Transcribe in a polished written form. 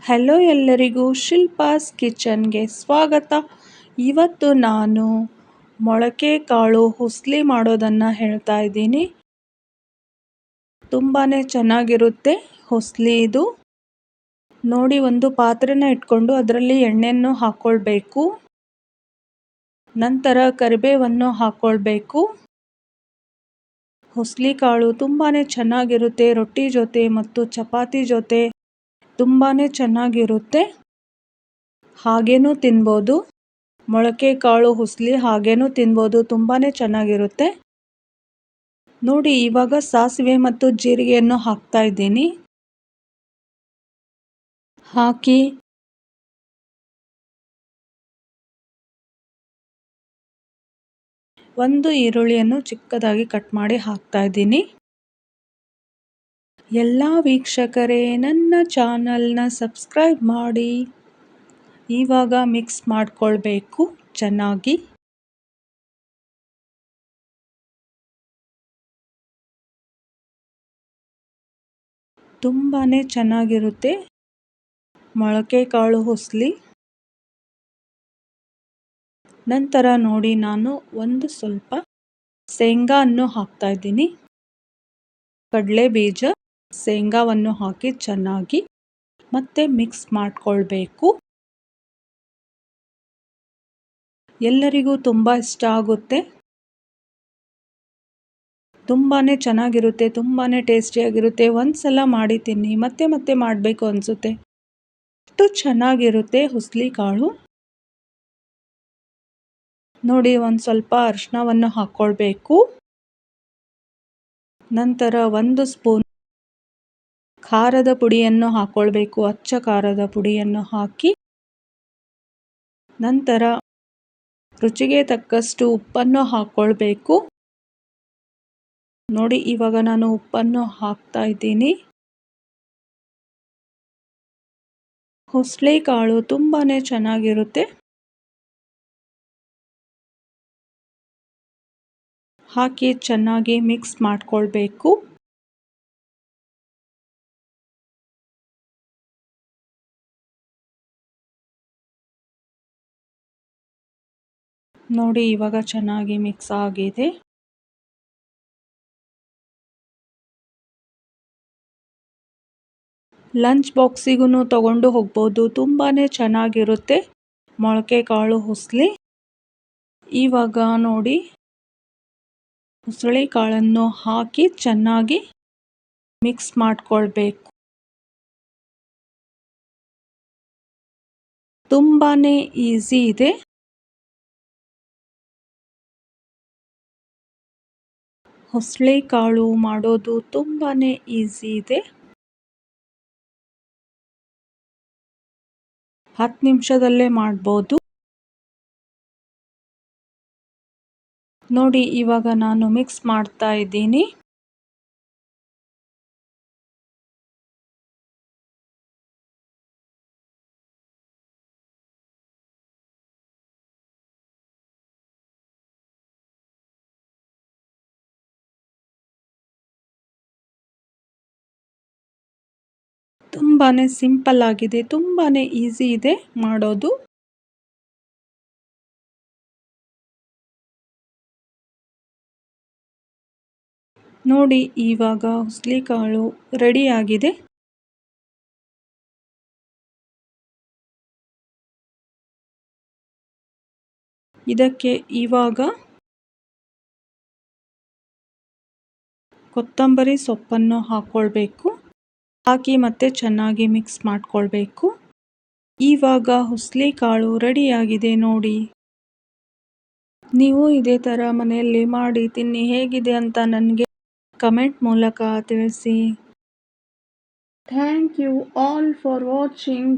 Hello ಎಲ್ಲರಿಗೂ ಶಿಲ್ಪಾಸ್ ಕಿಚನ್ಗೆ ಸ್ವಾಗತ. ಇವತ್ತು ನಾನು ಮೊಳಕೆ ಕಾಳು ಹುಸ್ಲಿ ಮಾಡೋದನ್ನು ಹೇಳ್ತಾ ಇದ್ದೀನಿ. ತುಂಬಾ ಚೆನ್ನಾಗಿರುತ್ತೆ ಹುಸ್ಲಿ ಇದು. ನೋಡಿ, ಒಂದು ಪಾತ್ರೆನ ಇಟ್ಕೊಂಡು ಅದರಲ್ಲಿ ಎಣ್ಣೆಯನ್ನು ಹಾಕ್ಕೊಳ್ಬೇಕು. ನಂತರ ಕರಿಬೇವನ್ನು ಹಾಕ್ಕೊಳ್ಬೇಕು. ಹುಸ್ಲಿ ಕಾಳು ತುಂಬಾ ಚೆನ್ನಾಗಿರುತ್ತೆ. ರೊಟ್ಟಿ ಜೊತೆ ಮತ್ತು ಚಪಾತಿ ಜೊತೆ ತುಂಬಾ ಚೆನ್ನಾಗಿರುತ್ತೆ. ಹಾಗೇನೂ ತಿನ್ಬೋದು. ಮೊಳಕೆ ಕಾಳು ಹುಸ್ಲಿ ಹಾಗೇನೂ ತಿನ್ಬೋದು, ತುಂಬಾ ಚೆನ್ನಾಗಿರುತ್ತೆ. ನೋಡಿ, ಇವಾಗ ಸಾಸಿವೆ ಮತ್ತು ಜೀರಿಗೆಯನ್ನು ಹಾಕ್ತಾ ಇದ್ದೀನಿ. ಹಾಕಿ ಒಂದು ಈರುಳ್ಳಿಯನ್ನು ಚಿಕ್ಕದಾಗಿ ಕಟ್ ಮಾಡಿ ಹಾಕ್ತಾ ಇದ್ದೀನಿ. ಎಲ್ಲ ವೀಕ್ಷಕರೇ, ನನ್ನ ಚಾನಲ್ನ ಸಬ್ಸ್ಕ್ರೈಬ್ ಮಾಡಿ. ಇವಾಗ ಮಿಕ್ಸ್ ಮಾಡ್ಕೊಳ್ಬೇಕು ಚೆನ್ನಾಗಿ. ತುಂಬಾ ಚೆನ್ನಾಗಿರುತ್ತೆ ಮೊಳಕೆ ಕಾಳು ಹುಸ್ಲಿ. ನಂತರ ನೋಡಿ, ನಾನು ಒಂದು ಸ್ವಲ್ಪ ಶೇಂಗಾವನ್ನು ಹಾಕ್ತಾ ಇದ್ದೀನಿ. ಕಡಲೆ ಬೀಜ, ಶೇಂಗಾವನ್ನು ಹಾಕಿ ಚೆನ್ನಾಗಿ ಮತ್ತೆ ಮಿಕ್ಸ್ ಮಾಡ್ಕೊಳ್ಬೇಕು. ಎಲ್ಲರಿಗೂ ತುಂಬ ಇಷ್ಟ ಆಗುತ್ತೆ. ತುಂಬಾ ಚೆನ್ನಾಗಿರುತ್ತೆ, ತುಂಬಾ ಟೇಸ್ಟಿಯಾಗಿರುತ್ತೆ. ಒಂದ್ಸಲ ಮಾಡಿ ತಿನ್ನಿ, ಮತ್ತೆ ಮತ್ತೆ ಮಾಡಬೇಕು ಅನಿಸುತ್ತೆ. ಅಷ್ಟು ಚೆನ್ನಾಗಿರುತ್ತೆ ಹುಸ್ಲಿ ಕಾಳು. ನೋಡಿ, ಒಂದು ಸ್ವಲ್ಪ ಅರಿಶಿಣವನ್ನು ಹಾಕ್ಕೊಳ್ಬೇಕು. ನಂತರ 1 ಸ್ಪೂನ್ ಖಾರದ ಪುಡಿಯನ್ನು ಹಾಕ್ಕೊಳ್ಬೇಕು. ಅಚ್ಚ ಖಾರದ ಪುಡಿಯನ್ನು ಹಾಕಿ ನಂತರ ರುಚಿಗೆ ತಕ್ಕಷ್ಟು ಉಪ್ಪನ್ನು ಹಾಕ್ಕೊಳ್ಬೇಕು. ನೋಡಿ, ಇವಾಗ ನಾನು ಉಪ್ಪನ್ನು ಹಾಕ್ತಾ ಇದ್ದೀನಿ. ಹುಸ್ಲಿ ಕಾಳು ತುಂಬಾ ಚೆನ್ನಾಗಿರುತ್ತೆ. ಹಾಕಿ ಚೆನ್ನಾಗಿ ಮಿಕ್ಸ್ ಮಾಡ್ಕೊಳ್ಬೇಕು. ನೋಡಿ, ಇವಾಗ ಚೆನ್ನಾಗಿ ಮಿಕ್ಸ್ ಆಗಿದೆ. ಲಂಚ್ ಬಾಕ್ಸಿಗೂ ತಗೊಂಡು ಹೋಗ್ಬೋದು. ತುಂಬಾ ಚೆನ್ನಾಗಿರುತ್ತೆ ಮೊಳಕೆ ಕಾಳು ಹುಸ್ಲಿ. ಇವಾಗ ನೋಡಿ, ಹುಸಳಿ ಕಾಳನ್ನು ಹಾಕಿ ಚೆನ್ನಾಗಿ ಮಿಕ್ಸ್ ಮಾಡ್ಕೊಳ್ಬೇಕು. ತುಂಬಾ ಈಸಿ ಇದೆ. ಹುಸ್ಲಿ ಕಾಳು ಮಾಡೋದು ತುಂಬಾ ಈಸಿ ಇದೆ. 10 ನಿಮಿಷದಲ್ಲೇ ಮಾಡ್ಬೋದು. ನೋಡಿ, ಇವಾಗ ನಾನು ಮಿಕ್ಸ್ ಮಾಡ್ತಾ ಇದ್ದೀನಿ. ತುಂಬಾ ಸಿಂಪಲ್ ಆಗಿದೆ, ತುಂಬಾ ಈಸಿ ಇದೆ ಮಾಡೋದು. ನೋಡಿ, ಇವಾಗ ಹುಸ್ಲಿ ಕಾಳು ರೆಡಿಯಾಗಿದೆ. ಇದಕ್ಕೆ ಇವಾಗ ಕೊತ್ತಂಬರಿ ಸೊಪ್ಪನ್ನು ಹಾಕ್ಕೊಳ್ಬೇಕು. ಹಾಕಿ ಮತ್ತೆ ಚೆನ್ನಾಗಿ ಮಿಕ್ಸ್ ಮಾಡ್ಕೊಳ್ಬೇಕು. ಇವಾಗ ಹುಸ್ಲಿ ಕಾಳು ರೆಡಿಯಾಗಿದೆ ನೋಡಿ. ನೀವು ಇದೇ ಥರ ಮನೆಯಲ್ಲಿ ಮಾಡಿ ತಿನ್ನಿ. ಹೇಗಿದೆ ಅಂತ ನನಗೆ ಕಮೆಂಟ್ ಮೂಲಕ ತಿಳಿಸಿ. Thank you all for watching.